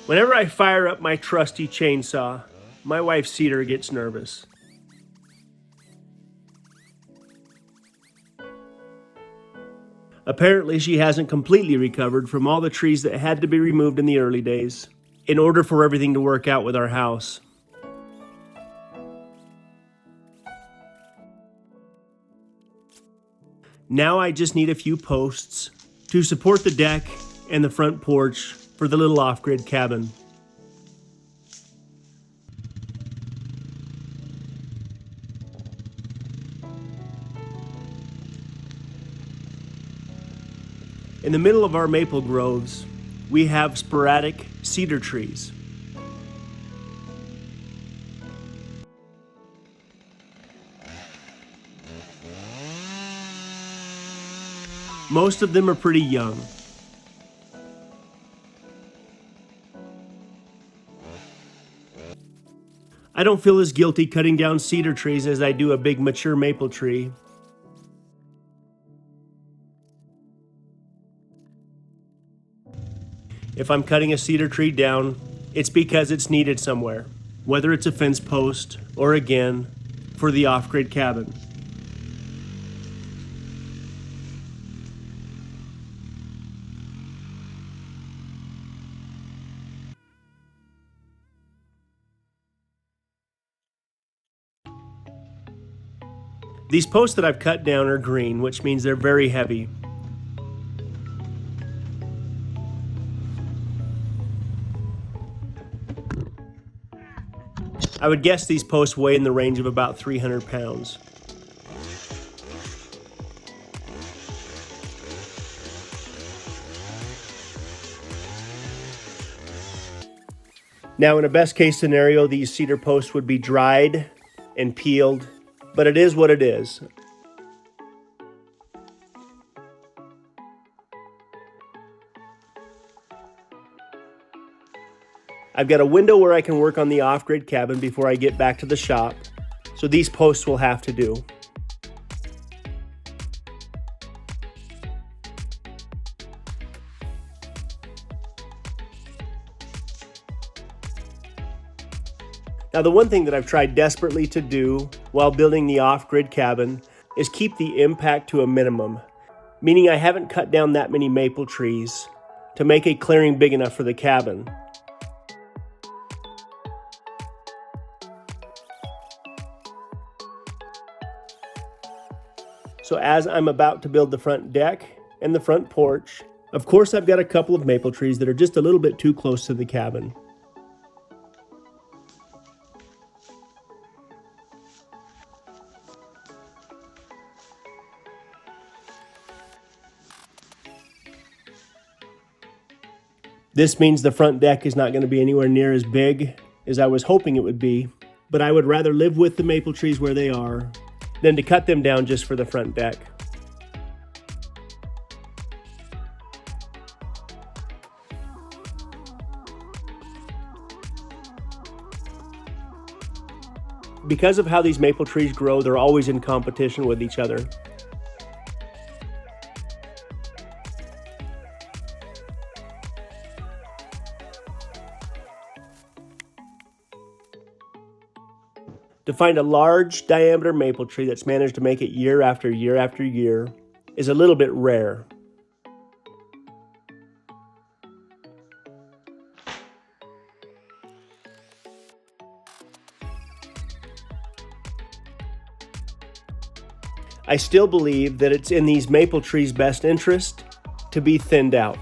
Whenever I fire up my trusty chainsaw, my wife Cedar gets nervous. Apparently, she hasn't completely recovered from all the trees that had to be removed in the early days in order for everything to work out with our house. Now I just need a few posts to support the deck and the front porch for the little off-grid cabin. In the middle of our maple groves, we have sporadic cedar trees. Most of them are pretty young. I don't feel as guilty cutting down cedar trees as I do a big mature maple tree. If I'm cutting a cedar tree down, it's because it's needed somewhere, whether it's a fence post or, again, for the off-grid cabin. These posts that I've cut down are green, which means they're very heavy. I would guess these posts weigh in the range of about 300 pounds. Now, in a best case scenario, these cedar posts would be dried and peeled, but it is what it is. I've got a window where I can work on the off-grid cabin before I get back to the shop, so these posts will have to do. Now, the one thing that I've tried desperately to do while building the off-grid cabin is keep the impact to a minimum, meaning I haven't cut down that many maple trees to make a clearing big enough for the cabin. So as I'm about to build the front deck and the front porch, of course I've got a couple of maple trees that are just a little bit too close to the cabin. This means the front deck is not going to be anywhere near as big as I was hoping it would be, but I would rather live with the maple trees where they are than to cut them down just for the front deck. Because of how these maple trees grow, they're always in competition with each other. To find a large diameter maple tree that's managed to make it year after year after year is a little bit rare. I still believe that it's in these maple trees' best interest to be thinned out.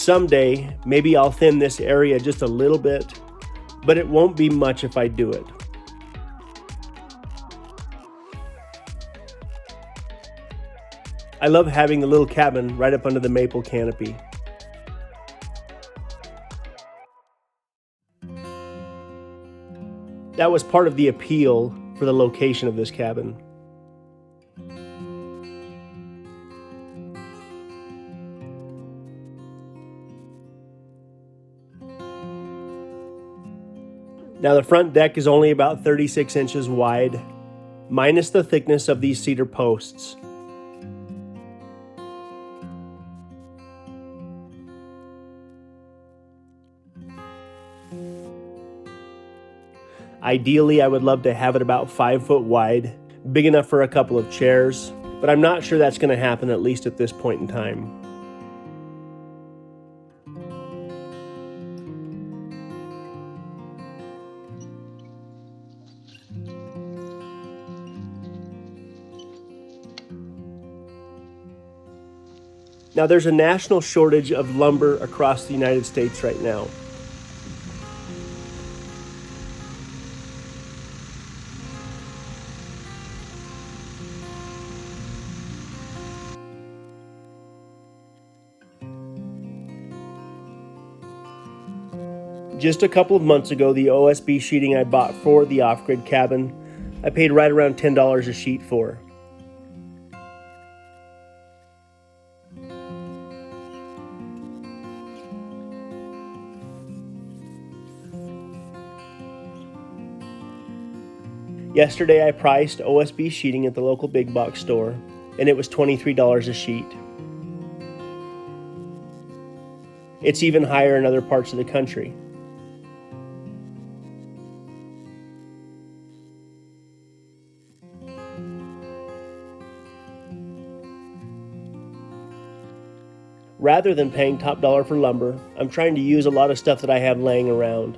Someday, maybe I'll thin this area just a little bit, but it won't be much if I do it. I love having the little cabin right up under the maple canopy. That was part of the appeal for the location of this cabin. Now the front deck is only about 36 inches wide, minus the thickness of these cedar posts. Ideally, I would love to have it about 5 foot wide, big enough for a couple of chairs, but I'm not sure that's going to happen, at least at this point in time. Now, there's a national shortage of lumber across the United States right now. Just a couple of months ago, the OSB sheeting I bought for the off-grid cabin, I paid right around $10 a sheet for. Yesterday, I priced OSB sheeting at the local big box store, and it was $23 a sheet. It's even higher in other parts of the country. Rather than paying top dollar for lumber, I'm trying to use a lot of stuff that I have laying around.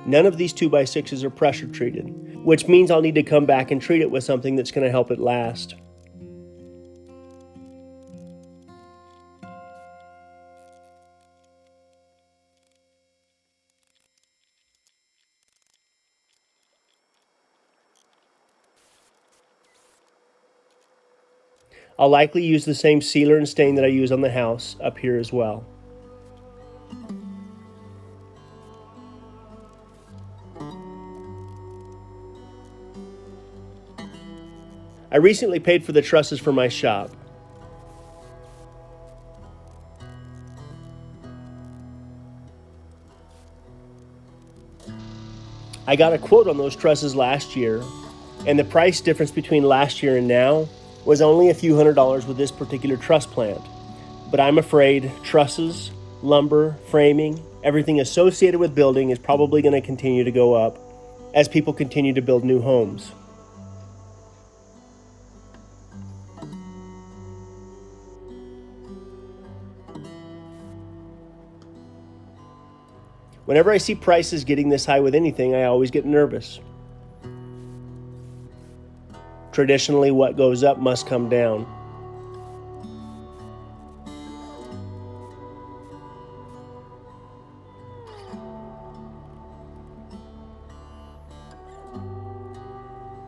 None of these 2x6s are pressure treated, which means I'll need to come back and treat it with something that's going to help it last. I'll likely use the same sealer and stain that I use on the house up here as well. I recently paid for the trusses for my shop. I got a quote on those trusses last year, and the price difference between last year and now was only a few $100s with this particular truss plant. But I'm afraid trusses, lumber, framing, everything associated with building is probably going to continue to go up as people continue to build new homes. Whenever I see prices getting this high with anything, I always get nervous. Traditionally, what goes up must come down.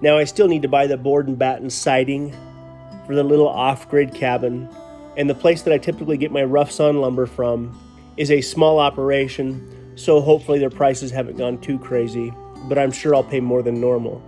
Now I still need to buy the board and batten siding for the little off-grid cabin, and the place that I typically get my rough sawn lumber from is a small operation, so hopefully their prices haven't gone too crazy, but I'm sure I'll pay more than normal.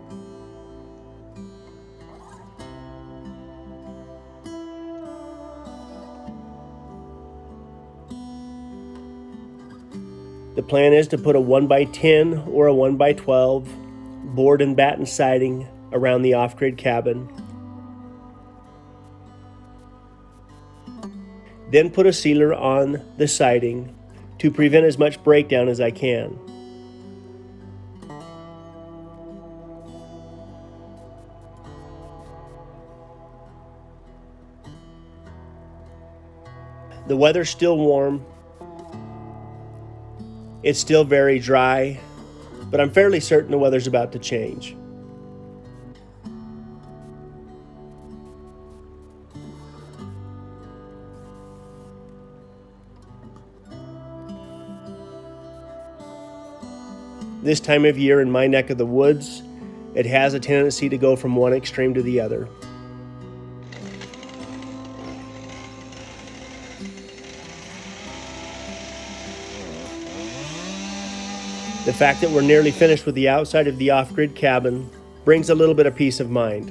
The plan is to put a 1x10 or a 1x12 board and batten siding around the off-grid cabin. Then put a sealer on the siding to prevent as much breakdown as I can. The weather's still warm. It's still very dry, but I'm fairly certain the weather's about to change. This time of year in my neck of the woods, it has a tendency to go from one extreme to the other. The fact that we're nearly finished with the outside of the off-grid cabin brings a little bit of peace of mind.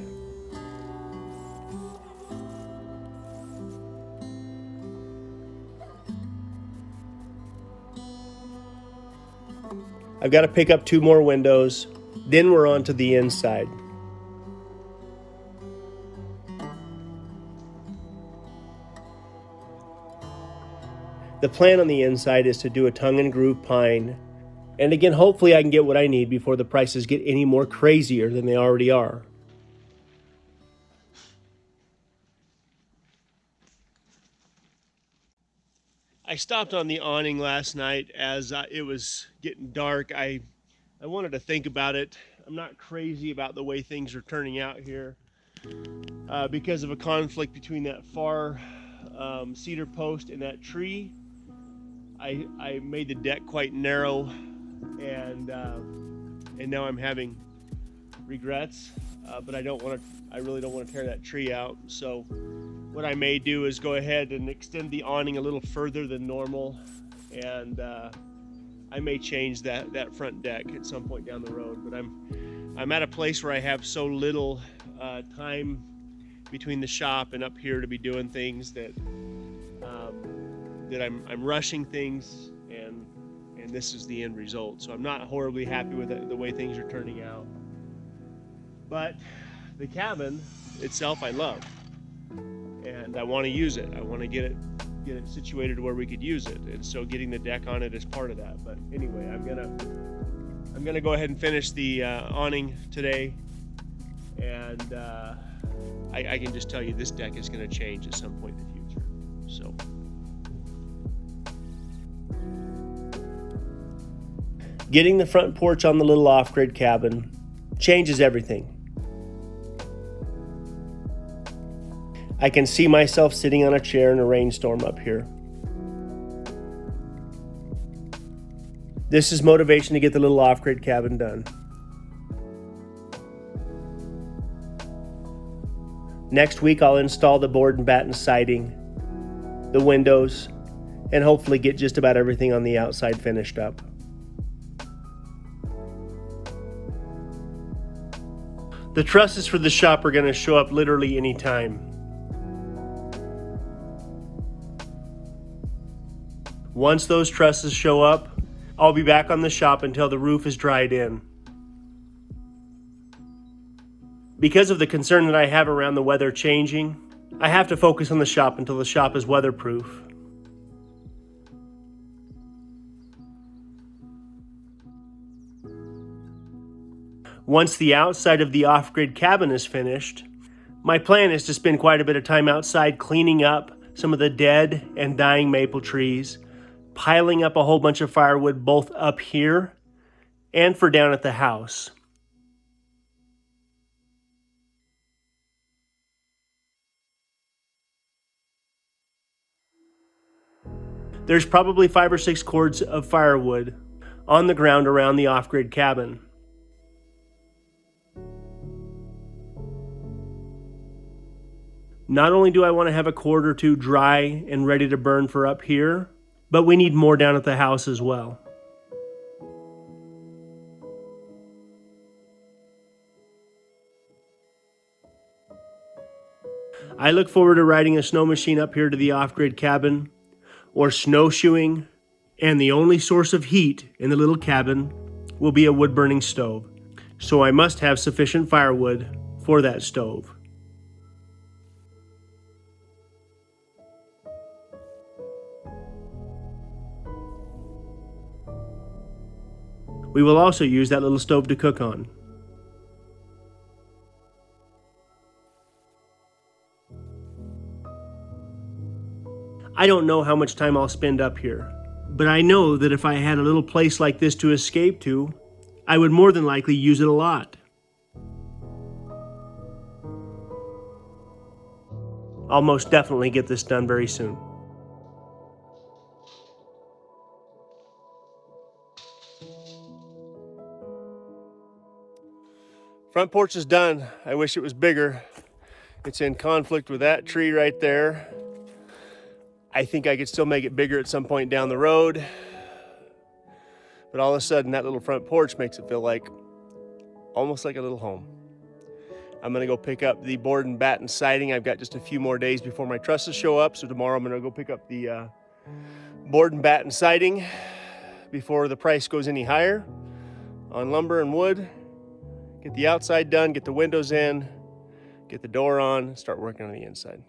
I've got to pick up 2 more windows, then we're on to the inside. The plan on the inside is to do a tongue and groove pine, and again, hopefully I can get what I need before the prices get any more crazier than they already are. I stopped on the awning last night as it was getting dark. I wanted to think about it. I'm not crazy about the way things are turning out here because of a conflict between that far cedar post and that tree. I made the deck quite narrow, and now I'm having regrets. But I really don't want to tear that tree out. So what I may do is go ahead and extend the awning a little further than normal, and I may change that front deck at some point down the road. But I'm at a place where I have so little time between the shop and up here to be doing things that I'm rushing things, and this is the end result. So I'm not horribly happy with the way things are turning out. But the cabin itself I love, and I want to use it. I want to get it situated where we could use it, and so getting the deck on it is part of that. But anyway, I'm gonna go ahead and finish the awning today, and I can just tell you this deck is going to change at some point in the future. So getting the front porch on the little off-grid cabin changes everything. I can see myself sitting on a chair in a rainstorm up here. This is motivation to get the little off-grid cabin done. Next week I'll install the board and batten siding, the windows, and hopefully get just about everything on the outside finished up. The trusses for the shop are going to show up literally any time. Once those trusses show up, I'll be back on the shop until the roof is dried in. Because of the concern that I have around the weather changing, I have to focus on the shop until the shop is weatherproof. Once the outside of the off-grid cabin is finished, my plan is to spend quite a bit of time outside cleaning up some of the dead and dying maple trees, piling up a whole bunch of firewood both up here and for down at the house. There's probably 5 or 6 cords of firewood on the ground around the off-grid cabin. Not only do I want to have a cord or 2 dry and ready to burn for up here, but we need more down at the house as well. I look forward to riding a snow machine up here to the off-grid cabin, or snowshoeing, and the only source of heat in the little cabin will be a wood-burning stove. So I must have sufficient firewood for that stove. We will also use that little stove to cook on. I don't know how much time I'll spend up here, but I know that if I had a little place like this to escape to, I would more than likely use it a lot. I'll most definitely get this done very soon. Front porch is done. I wish it was bigger. It's in conflict with that tree right there. I think I could still make it bigger at some point down the road. But all of a sudden, that little front porch makes it feel like almost like a little home. I'm gonna go pick up the board and batten siding. I've got just a few more days before my trusses show up. So tomorrow I'm gonna go pick up the board and batten siding before the price goes any higher. on lumber and wood, get the outside done, get the windows in, get the door on, start working on the inside.